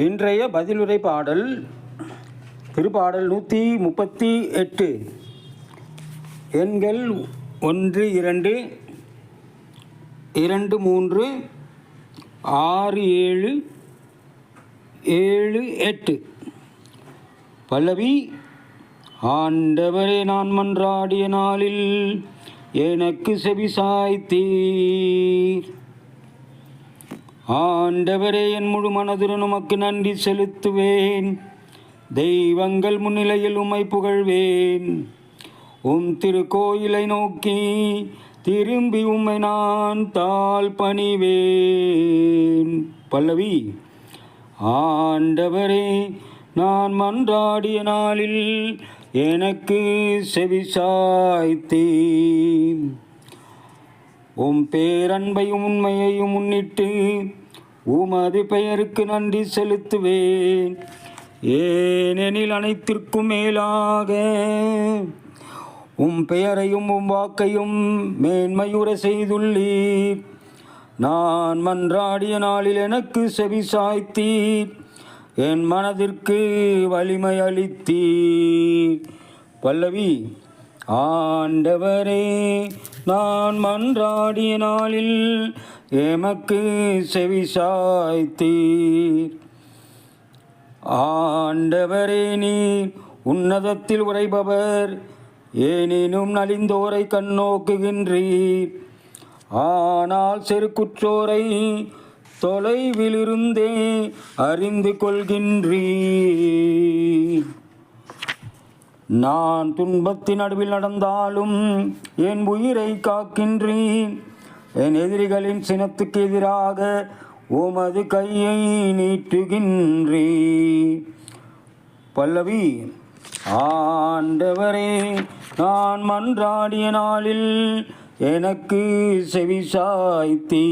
இன்றைய பதிலுரை பாடல் திருப்பாடல் 138. எண்கள் 1 2 2 3 6 7 7 8. பல்லவி. ஆண்டவரே, நான் மன்றாடிய நாளில் எனக்கு செவிசாய்த்தீர். ஆண்டவரே, என் முழு மனதுடன் உமக்கு நன்றி செலுத்துவேன். தெய்வங்கள் முன்னிலையில் உம்மை புகழ்வேன். உம் திருக்கோயிலை நோக்கி திரும்பி உம்மை நான் தாழ் பணிவேன். பல்லவி. ஆண்டவரே, நான் மன்றாடிய நாளில் எனக்கு செவிசாய்த்தீர். உம் பேரன்பையும் உண்மையையும் முன்னிட்டு உமது பெயருக்கு நன்றி செலுத்துவேன். ஏனெனில் அனைத்திற்கும் மேலாக உம் பெயரையும் உம் வாக்கையும் மேன்மையுற செய்துள்ளீர். நான் மன்றாடிய நாளில் எனக்கு செவிசாய்த்தீர். என் மனதிற்கு வலிமை அளித்தீர். பல்லவி. ஆண்டவரே, நான் மன்றாடிய நாளில் எமக்கு செவிசாய்த்தீர். ஆண்டவரே, நீர் உன்னதத்தில் உரைபவர். ஏனெனும் நலிந்தோரை கண்ணோக்குகின்றீர். ஆனால் செருக்குற்றோரை தொலைவிலிருந்தே அறிந்து கொள்கின்றீர். நான் துன்பத்தின் நடுவில் நடந்தாலும் என் உயிரை காக்கின்றேன். என் எதிரிகளின் சினத்துக்கு எதிராக உமது கையை நீட்டுகின்றேன். பல்லவி. ஆண்டவரே, நான் மன்றாடிய நாளில் எனக்கு செவிசாய்த்தீர்.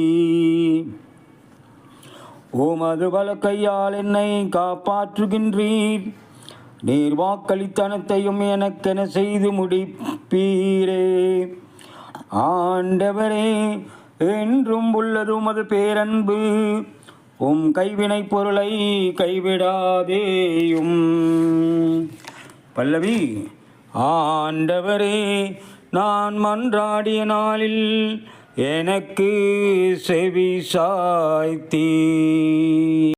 உமது வலக்கையால் என்னை காப்பாற்றுகின்றீர். நீர் வாக்களித்த அனைத்தையும் எனக்கென செய்து முடிப்பீரே. ஆண்டவரே, என்றும் உள்ளது உமது பேரன்பு. உம் கைவினை பொருளை கைவிடாதேயும். பல்லவி. ஆண்டவரே, நான் மன்றாடிய நாளில் எனக்கு செவிசாய்த்தீர்.